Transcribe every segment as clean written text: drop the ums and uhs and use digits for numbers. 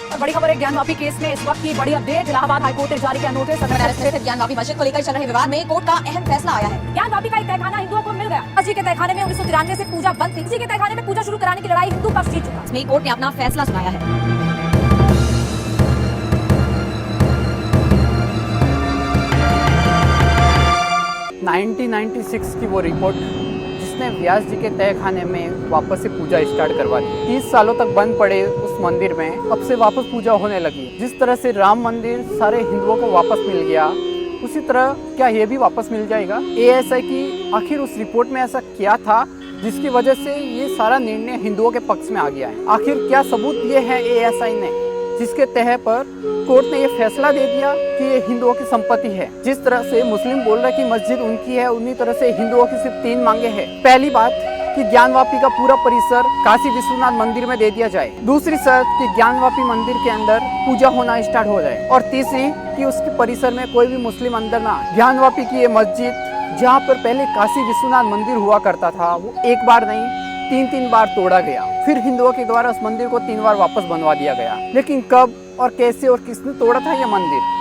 और बड़ी खबर है ज्ञान वापी केस में इस वक्त की बड़ी अपडेट। इलाहाबाद हाईकोर्ट ने जारी किया नोटिस। ज्ञान वापी मस्जिद को लेकर चल रहे विवाद में कोर्ट का अहम फैसला आया है। ज्ञान वापी का एक तहखाना हिंदुओं को मिल गया। जी के तहखाने में 1993 से पूजा बंद थी। इसी के तहखाने में पूजा शुरू कराने की लड़ाई हिंदू पक्ष जीत चुका। इसमें कोर्ट ने अपना फैसला सुनाया है। 1996 की वो रिपोर्ट जिसने व्यास जी के तहखाने में वापस से पूजा स्टार्ट करवा दी। 30 सालों तक बंद पड़े उस मंदिर में अब से वापस पूजा होने लगी। जिस तरह से राम मंदिर सारे हिंदुओं को वापस मिल गया, उसी तरह क्या ये भी वापस मिल जाएगा? एएसआई की आखिर उस रिपोर्ट में ऐसा क्या था जिसकी वजह से ये सारा निर्णय हिंदुओं के पक्ष में आ गया है? आखिर क्या सबूत ये है एएसआई ने जिसके तह पर कोर्ट ने ये फैसला दे दिया कि ये हिंदुओं की संपत्ति है? जिस तरह से मुस्लिम बोल रहे कि मस्जिद उनकी है, उन्हीं तरह से हिंदुओं की सिर्फ 3 मांगे हैं। पहली बात कि ज्ञानवापी का पूरा परिसर काशी विश्वनाथ मंदिर में दे दिया जाए। दूसरी शर्त कि ज्ञानवापी मंदिर के अंदर पूजा होना स्टार्ट हो जाए। और तीसरी कि उसके परिसर में कोई भी मुस्लिम अंदर ना आए। ज्ञानवापी की ये मस्जिद जहाँ पर पहले काशी विश्वनाथ मंदिर हुआ करता था, वो एक बार नहीं 3 बार तोड़ा गया। फिर हिंदुओं के द्वारा उस मंदिर को 3 बार वापस बनवा दिया गया। लेकिन कब और कैसे और किसने तोड़ा था ये मंदिर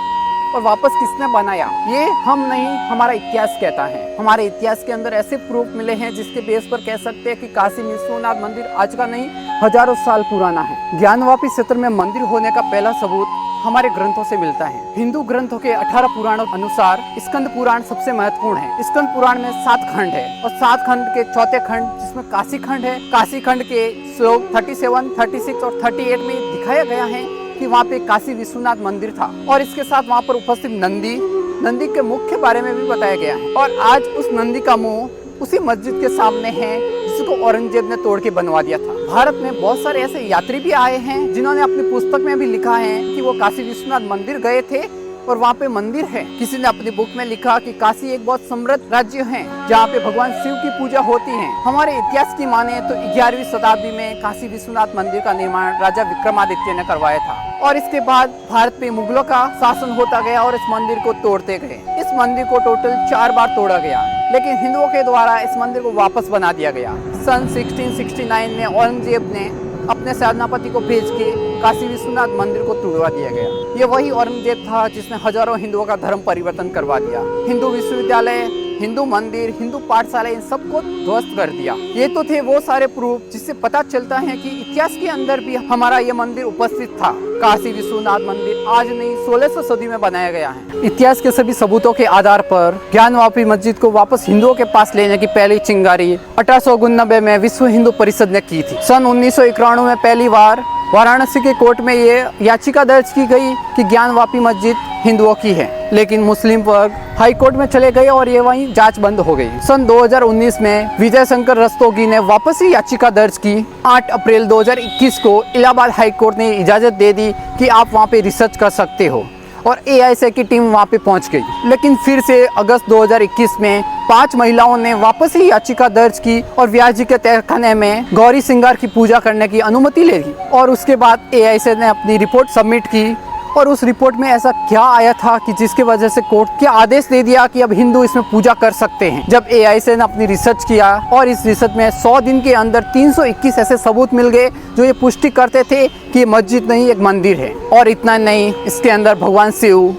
और वापस किसने बनाया, ये हम नहीं, हमारा इतिहास कहता है। हमारे इतिहास के अंदर ऐसे प्रूफ मिले हैं जिसके बेस पर कह सकते हैं कि काशी विश्वनाथ मंदिर आज का नहीं हजारों साल पुराना है। ज्ञानवापी क्षेत्र में मंदिर होने का पहला सबूत हमारे ग्रंथों से मिलता है। हिंदू ग्रंथों के 18 पुराणों अनुसार स्कंद पुराण सबसे महत्वपूर्ण है। स्कंद पुराण में 7 खंड है और 7 खंड के चौथे खंड जिसमें काशी खंड है, काशी खंड के श्लोक 37, 36 और 38 में दिखाया गया है कि वहाँ पे काशी विश्वनाथ मंदिर था और इसके साथ वहाँ पर उपस्थित नंदी के मुख के बारे में भी बताया गया है। और आज उस नंदी का मुंह उसी मस्जिद के सामने है जिसको औरंगजेब ने तोड़ के बनवा दिया था। भारत में बहुत सारे ऐसे यात्री भी आए हैं जिन्होंने अपनी पुस्तक में भी लिखा है कि वो काशी विश्वनाथ मंदिर गए थे और वहाँ पे मंदिर है। किसी ने अपनी बुक में लिखा कि काशी एक बहुत समृद्ध राज्य है जहाँ पे भगवान शिव की पूजा होती है। हमारे इतिहास की माने तो 11वीं शताब्दी में काशी विश्वनाथ मंदिर का निर्माण राजा विक्रमादित्य ने करवाया था और इसके बाद भारत पे मुगलों का शासन होता गया और इस मंदिर को तोड़ते गए। इस मंदिर को टोटल 4 बार तोड़ा गया, लेकिन हिंदुओं के द्वारा इस मंदिर को वापस बना दिया गया। सन 1669 में औरंगजेब ने अपने सेनापति को भेज के काशी विश्वनाथ मंदिर को तोड़वा दिया गया। ये वही औरंगजेब था जिसने हजारों हिंदुओं का धर्म परिवर्तन करवा दिया। हिंदू विश्वविद्यालय, हिंदू मंदिर, हिंदू पाठशाला, इन सबको ध्वस्त कर दिया। ये तो थे वो सारे प्रूफ जिससे पता चलता है कि इतिहास के अंदर भी हमारा ये मंदिर उपस्थित था। काशी विश्वनाथ मंदिर आज नहीं 1600 सदी में बनाया गया है। इतिहास के सभी सबूतों के आधार पर ज्ञानवापी मस्जिद को वापस हिंदुओं के पास लेने की पहली चिंगारी 1889 में विश्व हिंदू परिषद ने की थी। सन 1991 में पहली बार वाराणसी के कोर्ट में ये याचिका दर्ज की गई कि ज्ञानवापी मस्जिद हिंदुओं की है, लेकिन मुस्लिम वर्ग हाई कोर्ट में चले गए और ये वहीं जांच बंद हो गई। सन 2019 में विजय शंकर रस्तोगी ने वापस ही याचिका दर्ज की। 8 अप्रैल 2021 को इलाहाबाद हाई कोर्ट ने इजाजत दे दी कि आप वहाँ पे रिसर्च कर सकते हो और एआईएसआई की टीम वहाँ पे पहुँच गई। लेकिन फिर से अगस्त 2021 में 5 महिलाओं ने वापस ही याचिका दर्ज की और व्यास जी के तहखाने में गौरी श्रृंगार की पूजा करने की अनुमति ले ली और उसके बाद एआईएसआई ने अपनी रिपोर्ट सबमिट की। और उस रिपोर्ट में ऐसा क्या आया था कि जिसके वजह से कोर्ट के आदेश दे दिया कि अब हिंदू इसमें पूजा कर सकते हैं। जब एआईएसआई ने अपनी रिसर्च किया और इस रिसर्च में 100 दिन के अंदर 321 ऐसे सबूत मिल गए जो ये पुष्टि करते थे कि ये मस्जिद नहीं एक मंदिर है। और इतना नहीं, इसके अंदर भगवान शिव,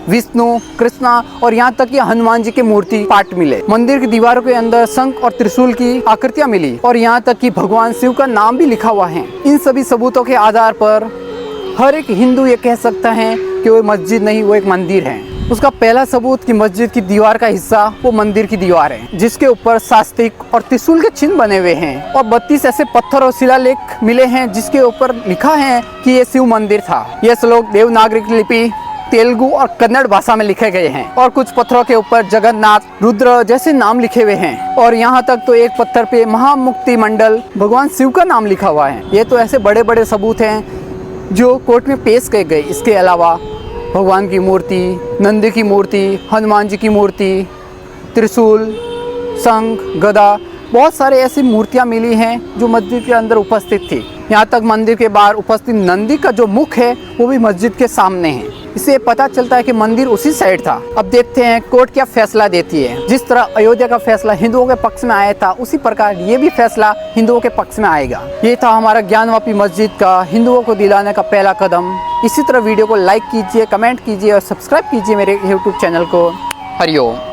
विष्णु, कृष्णा और यहाँ तक कि हनुमान जी की मूर्ति पार्ट मिले। मंदिर की दीवारों के अंदर शंख और त्रिशूल की आकृतियां मिली और यहाँ तक कि भगवान शिव का नाम भी लिखा हुआ है। इन सभी सबूतों के आधार पर हर एक हिंदू ये कह सकता है कि वो मस्जिद नहीं, वो एक मंदिर है। उसका पहला सबूत कि मस्जिद की दीवार का हिस्सा वो मंदिर की दीवार है जिसके ऊपर शास्त्रिक और त्रिशूल के चिन्ह बने हुए हैं और 32 ऐसे पत्थर और शिलालेख मिले हैं जिसके ऊपर लिखा है कि ये शिव मंदिर था। ये श्लोक देवनागरी लिपि, तेलुगु और कन्नड़ भाषा में लिखे गए हैं और कुछ पत्थरों के ऊपर जगन्नाथ, रुद्र जैसे नाम लिखे हुए हैं और यहाँ तक तो एक पत्थर पे महामुक्ति मंडल भगवान शिव का नाम लिखा हुआ है। ये तो ऐसे बड़े बड़े सबूत हैं जो कोर्ट में पेश किए गए। इसके अलावा भगवान की मूर्ति, नंदी की मूर्ति, हनुमान जी की मूर्ति, त्रिशूल, शंख, गदा, बहुत सारे ऐसी मूर्तियां मिली हैं जो मस्जिद के अंदर उपस्थित थी। यहाँ तक मंदिर के बाहर उपस्थित नंदी का जो मुख है वो भी मस्जिद के सामने है। इससे पता चलता है कि मंदिर उसी साइड था। अब देखते हैं कोर्ट क्या फैसला देती है। जिस तरह अयोध्या का फैसला हिंदुओं के पक्ष में आया था, उसी प्रकार ये भी फैसला हिंदुओं के पक्ष में आएगा। ये था हमारा ज्ञानवापी मस्जिद का हिंदुओं को दिलाने का पहला कदम। इसी तरह वीडियो को लाइक कीजिए, कमेंट कीजिए और सब्सक्राइब कीजिए मेरे यूट्यूब चैनल को। हरिओम।